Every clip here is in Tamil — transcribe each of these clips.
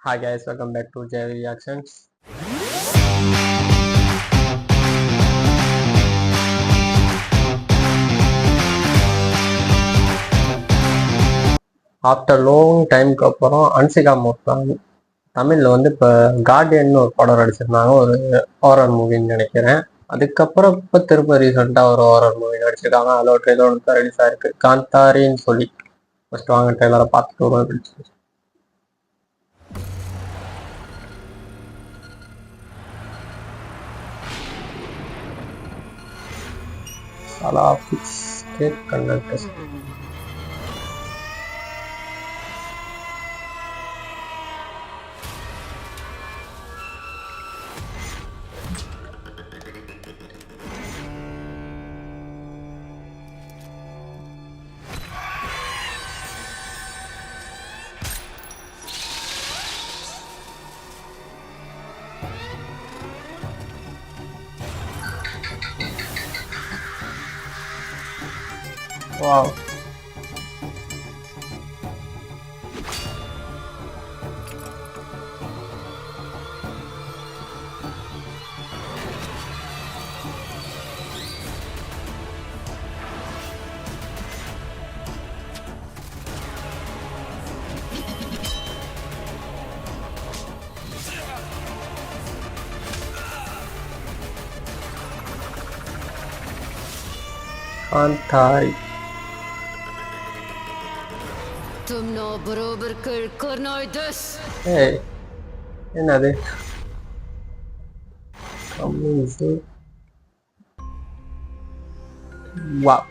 Hi guys, welcome back to JV Reactions. After long டைமுக்கு அப்புறம் அன்சிகா மோத்தான் தமிழில் வந்து இப்போ கார்டியன் ஒரு படம் நடிச்சிருந்தாங்க, ஒரு ஹாரர் மூவின்னு நினைக்கிறேன். அதுக்கப்புறம் இப்போ திரும்ப ரீசெண்டாக ஒரு ஹாரர் மூவி நடிச்சிருக்காங்க. அதில் ஒரு ட்ரெய்லர் ஒன்று ரிலீஸ் ஆயிருக்கு, காந்தாரின்னு சொல்லி. ஃபர்ஸ்ட் வாங்க ட்ரெய்லரை பார்த்துட்டு வருவோம். Salafi's State Conductors. Wow. Kantari. तुमने बरोबर करना Hey, என்னது? Amazing. Wow.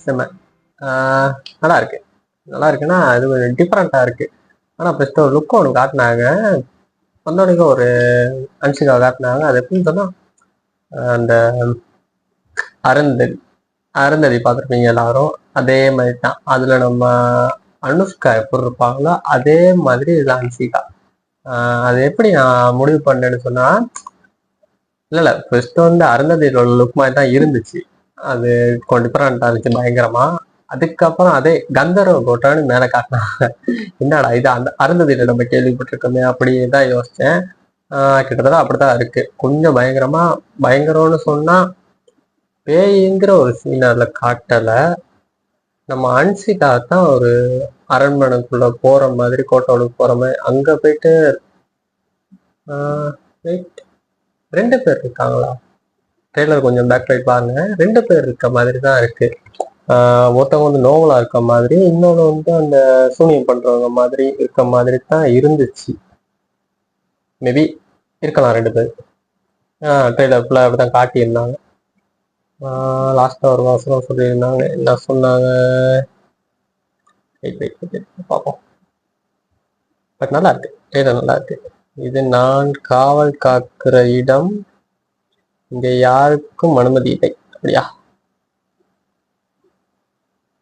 செம. நல்லா இருக்கு. நல்லா இருக்குன்னா அது ஒரு டிஃப்ரெண்ட்டாக இருக்கு. ஆனால் ஃபஸ்ட்டு ஒரு லுக் ஒன்று காட்டினாங்க. வந்தோடனே ஒரு அன்சிகா காட்டினாங்க. அது எப்படின்னு சொன்னால், அந்த அருந்ததி பார்த்துருப்பீங்க எல்லாரும், அதே மாதிரி தான். அதில் நம்ம அனுஷ்கா எப்படி இருப்பாங்களோ அதே மாதிரி இது அன்சிகா. அது எப்படி நான் முடிவு பண்ணேன்னு சொன்னா, இல்லை ஃபர்ஸ்ட் வந்து அருந்ததியோட லுக் மாதிரி தான் இருந்துச்சு. அது கொஞ்சம் டிஃப்ரெண்டா இருந்துச்சு பயங்கரமா. அதுக்கப்புறம் அதே கந்தர்வ கோட்டான்னு மேலே காட்டினாங்க. என்னடா இது அந்த அருந்ததியில நம்ம கேள்விப்பட்டிருக்கோமே அப்படியே தான் யோசிச்சேன். கிட்டத்தட்ட அப்படித்தான் இருக்கு. கொஞ்சம் பயங்கரம்னு சொன்னா பேய்ங்கிற ஒரு சீன் அதில் காட்டல. நம்ம அன்சிகா தான் ஒரு அரண்மனைக்குள்ள போற மாதிரி, கோட்டைக்கு போற மாதிரி. அங்க போயிட்டு ரெண்டு பேர் இருக்காங்களா? ட்ரெய்லர் கொஞ்சம் பேக் லைட் பாருங்க. ரெண்டு பேர் இருக்க மாதிரி தான் இருக்கு. ஒருத்தவங்க வந்து நோவலா இருக்க மாதிரி, இன்னொன்று வந்து அந்த சூனியம் பண்றவங்க மாதிரி இருக்க மாதிரி தான் இருந்துச்சு. மேபி இருக்கலாம் ரெண்டு பேர். ட்ரெய்லர் ஃபுல்லாக அப்படிதான் காட்டியிருந்தாங்க. லாஸ்ட்டாக ஒரு வாசனம் சொல்லியிருந்தாங்க. என்ன சொன்னாங்க பார்ப்போம். பட் நல்லா இருக்கு, ட்ரெய்லர் நல்லா இருக்கு. இது நான் காவல் காக்கிற இடம், இங்க யாருக்கும் அனுமதி இல்லை. அப்படியா?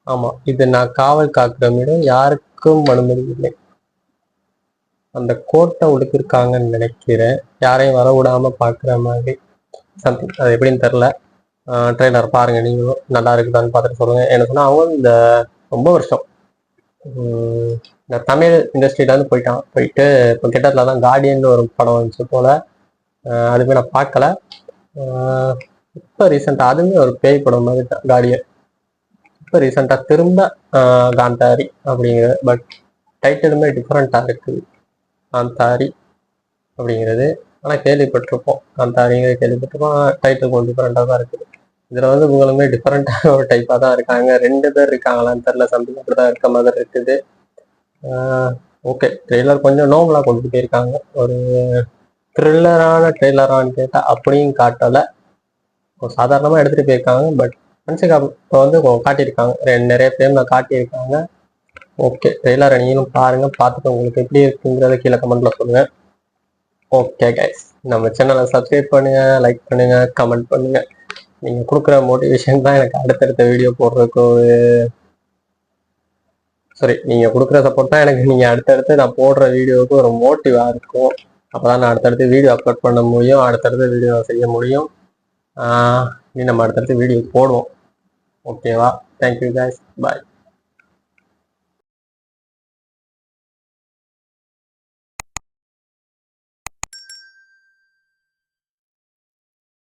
ஆமா, இது நான் காவல் காக்கிற இடம், யாருக்கும் அனுமதி இல்லை. அந்த கோட்டை உடுக்கிருக்காங்கன்னு நினைக்கிறேன், யாரையும் வர விடாம பாக்குற மாதிரி சம்திங். அது எப்படின்னு தெரில. ட்ரெய்லர் பாருங்க நீங்களும், நல்லா இருக்குதான்னு பார்த்துட்டு சொல்லுங்க. என்ன சொன்னா, அவங்க இந்த ரொம்ப வருஷம் இந்த தமிழ் இண்டஸ்ட்ரியிலேருந்து போயிட்டு இப்போ கிட்டத்தில் தான் கார்டியன் ஒரு படம் வந்துச்சு போல. அதுவுமே நான் பார்க்கல. இப்போ ரீசெண்டாக அதுவுமே ஒரு பேய் படம் மாதிரி தான் கார்டியன். இப்போ ரீசெண்டாக திரும்ப காந்தாரி அப்படிங்கிற, பட் டைட்டிலுமே டிஃப்ரெண்ட்டாக இருக்குது. காந்தாரி அப்படிங்கிறது ஆனால் கேள்விப்பட்டிருப்போம், காந்தாரிங்கிறது கேள்விப்பட்டிருப்போம். டைட்டில் கொஞ்சம் டிஃப்ரெண்ட்டாக தான் இருக்குது. இதில் வந்து உங்களுமே டிஃப்ரெண்ட்டான ஒரு டைப்பாக தான் இருக்காங்க. ரெண்டு பேர் இருக்காங்களான்னு தெரில, சம்திங் அப்படி தான் இருக்க மாதிரி இருக்குது. ஓகே, ட்ரெய்லர் கொஞ்சம் நோவலாக கொண்டு போயிருக்காங்க. ஒரு த்ரில்லரான ட்ரெய்லரான்னு கேட்டால் அப்படியும் காட்டலை, சாதாரணமாக எடுத்துகிட்டு போயிருக்காங்க. பட் அன்சிகா இப்போ வந்து காட்டியிருக்காங்க, நிறைய பேர் நான் காட்டியிருக்காங்க. ஓகே, ட்ரெய்லரை நீங்களும் பாருங்கள். பார்த்துட்டு உங்களுக்கு எப்படி இருக்குங்கிறத கீழே கமெண்ட்ல சொல்லுங்கள். ஓகே கைஸ், நம்ம சேனலை சப்ஸ்கிரைப் பண்ணுங்கள், லைக் பண்ணுங்கள், கமெண்ட் பண்ணுங்கள். நீங்கள் கொடுக்குற மோட்டிவேஷன் தான் எனக்கு அடுத்தடுத்த வீடியோ போடுறதுக்கு நீங்கள் கொடுக்குற சப்போர்ட் தான் எனக்கு நீங்கள் அடுத்தடுத்து நான் போடுற வீடியோவுக்கு ஒரு மோட்டிவாக இருக்கும். அப்போ தான் நான் அடுத்தடுத்து வீடியோ அப்லோட் பண்ண முடியும், அடுத்தடுத்து வீடியோ செய்ய முடியும். நம்ம அடுத்தடுத்து வீடியோ போடுவோம். ஓகேவா? தேங்க்யூ கைஸ், பாய்.